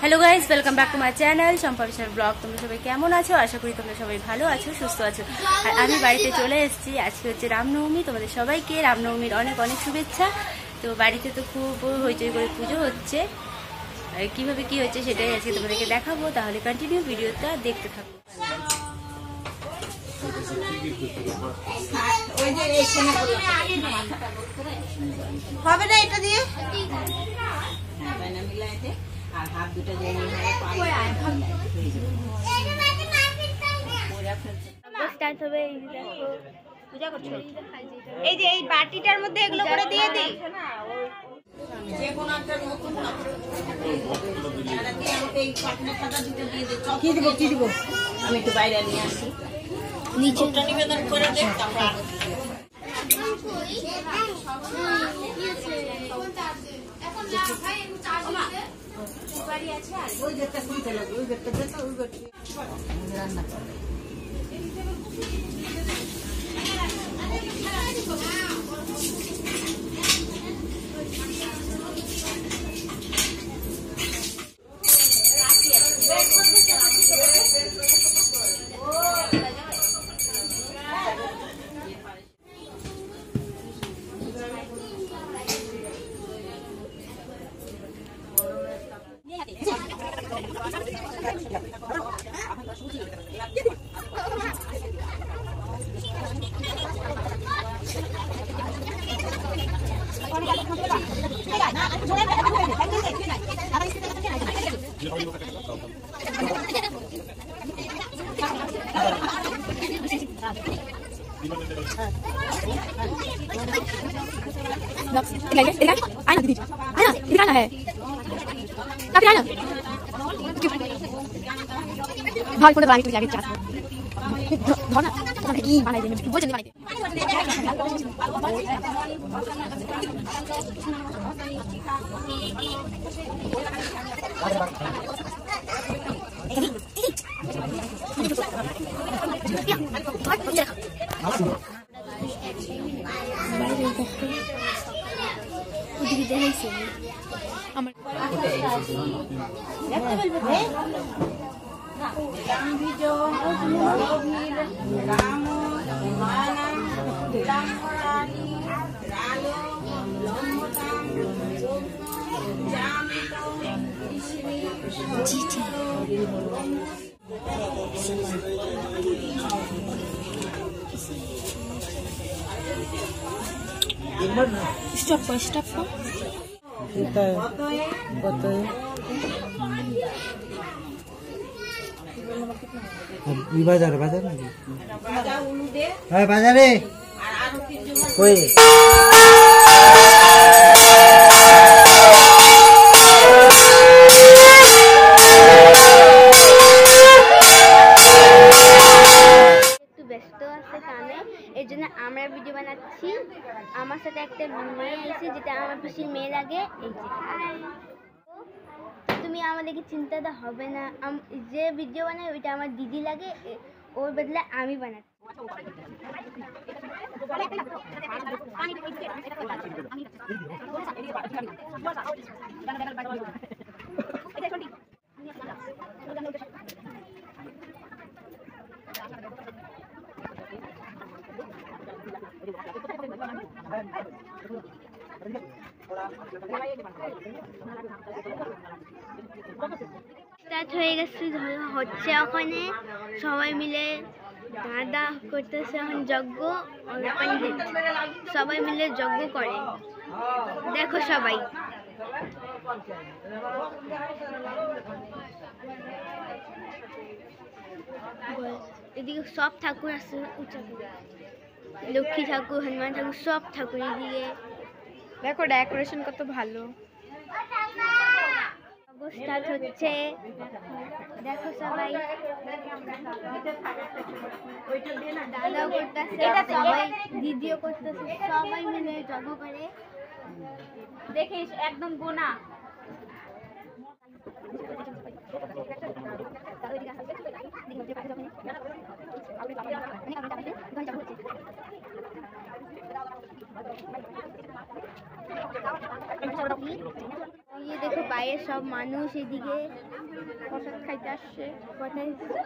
Hello guys welcome back to my channel Shampa Vishal blog. তোমরা সবাই কেমন আছো? আশা করি তোমরা সবাই ভালো আছো, সুস্থ আছো। আর আমি বাড়িতে চলে এসেছি। আজকে হচ্ছে রামনবমী। তোমাদের সবাইকে রামনবমীর অনেক অনেক শুভেচ্ছা। তো বাড়িতে তো খুব হইচই করে পুজো হচ্ছে। আর কিভাবে কি হচ্ছে সেটাই আজকে তোমাদেরকে দেখাবো। তাহলে কন্টিনিউ ভিডিওটা দেখতে থাকো। হবে না এটা দিয়ে আর হাত দুটো দিয়ে স্টার্ট হবে। পূজা করছো? এই যে এই বাটিটার মধ্যে এগুলো করে দিয়ে দিই। কি দিব আমি একটু বাইরে নিয়ে আসি। নিচেটা নিবেদন করে দেখতাম। ওই গেটটা খুলতে লাগবে, ওই গেটটা দেখো, ওই গেট রান্না করে। दिखाना है भाई को बनाने के लिए चाहता हूं धरना की बनाई देने बोल जल्दी बनाई स्टॉप বাজারে বাজারে কই এর জন্য আমরা ভিডিও বানাচ্ছি। আমার সাথে একটা মেয়ে আছে যেটা আমার পিসির মেয়ে লাগে। এই যে তুমি আমাদেরকে চিন্তাটা হবে না, যে ভিডিও বানাই ওইটা আমার দিদি লাগে, ওর বদলে আমি বানাচ্ছি। স্টার্ট হয়ে গেছে, হচ্ছে ওখানে সবাই মিলে দাদা করতেছে এখন যজ্ঞ। পণ্ডিত সবাই মিলে যজ্ঞ করে, দেখো সবাই। এদিকে সব ঠাকুর আছে, লক্ষ্মী ঠাকুর, হনুমান ঠাকুর, সব ঠাকুর এদিকে। দেখো ডেকোরেশন কত ভালো। স্টার্ট হচ্ছে, দেখো সবাই। দাদাও করতেছে, সবাই দিদিও করতেছে, সবাই মিলে যজ্ঞ করে। দেখিস একদম গোনা। ये देखो বাইরে সব মানুষ এদিকে প্রসাদ খাইতে আসছে,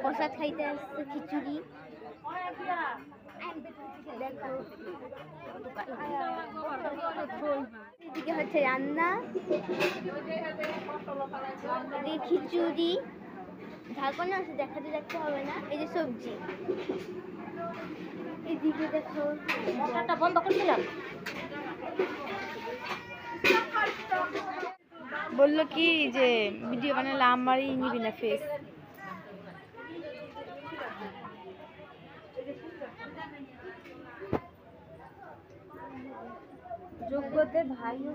প্রসাদ খাইতে আসছে খিচুড়ি। দেখো এদিকে হচ্ছে রান্না, খিচুড়ি ঢাকনা আছে, দেখতে হবে না। এই যে সবজি, এদিকে দেখো বন্ধ করছিলাম। বললো কি যে ভিডিও বানালে আমারই নিবি না ফেস। যোগ্যতে ভাইও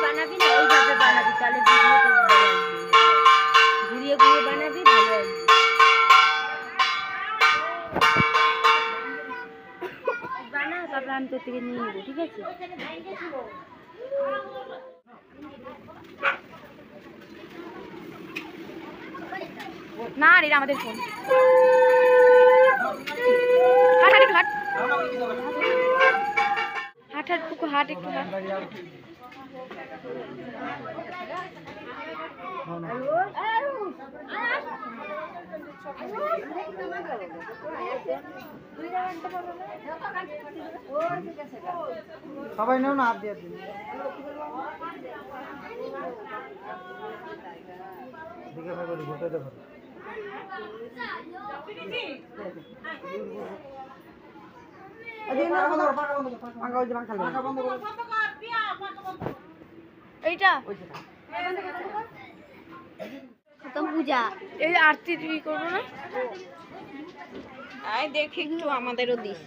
বানাবি না ওইভাবে বানাবি, তাহলে ভিডিওটা ভালো আসবে। ঘুরিয়ে ঘুরিয়ে বানাবি, ভালো আসবে। বানা, তারপরে আমি তোর থেকে নিয়ে নেবো, ঠিক আছে? না রে, এটা আমাদের ফোন। হাট হাট একটু হাট, হাট হাট পুকু হাট একটু হাট। সবাই নেও না, হাত দিয়ে দিন। দিকে ভাই বলি ঘুরতে দেখো। এইটা খতম পূজা। এই আরতি তুই করবো না? আয় দেখি একটু আমাদেরও দিস।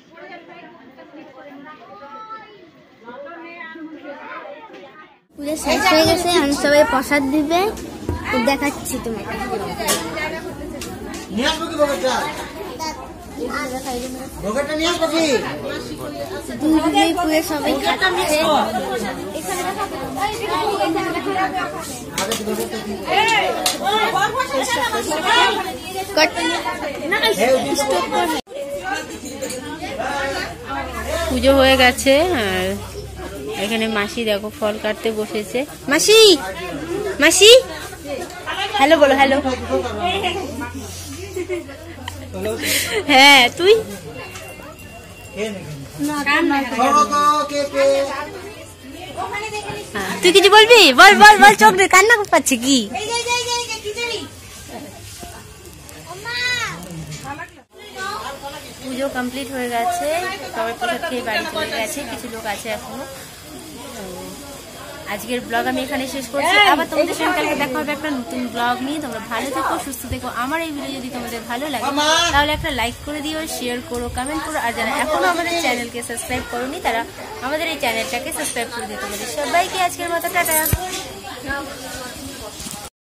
পূজা শেষ হয়ে গেছে, আমি সবাই প্রসাদ দিবে, তো দেখাচ্ছি তোমাকে। নিয়ে আসবো কি ভোগেরটা? ভোগেরটা নিয়ে আসবো কি? দুই পুরে সবাই খাচ্ছে। পুজো হয়ে গেছে আর এখানে মাসি দেখো ফল কাটতে বসেছে। মাসি, মাসি হ্যালো বলো, হ্যালো। হ্যাঁ তুই তুই কিছু বলবি? বল বল বল, চোখ দিয়ে কান্না পাচ্ছে কি? পুজো কমপ্লিট হয়ে গেছে, সবাই প্রসাদ খেয়ে বাড়ি চলে গেছে, কিছু লোক আছে এখনো। আজকের ব্লগ আমি এখানে শেষ করছি। আবার তোমাদের সঙ্গে কালকে দেখা হবে একটা নতুন ব্লগ নিয়ে। তোমরা ভালো থেকো, সুস্থ থেকো। আমার এই ভিডিও যদি তোমাদের ভালো লাগে তাহলে একটা লাইক করে দিও, শেয়ার করো, কমেন্ট করো। আর যারা এখনো আমাদের চ্যানেলকে সাবস্ক্রাইব করোনি তারা আমাদের এই চ্যানেলটাকে সাবস্ক্রাইব করে দিও। তোমাদের সবাইকে আজকের মতো টাটা।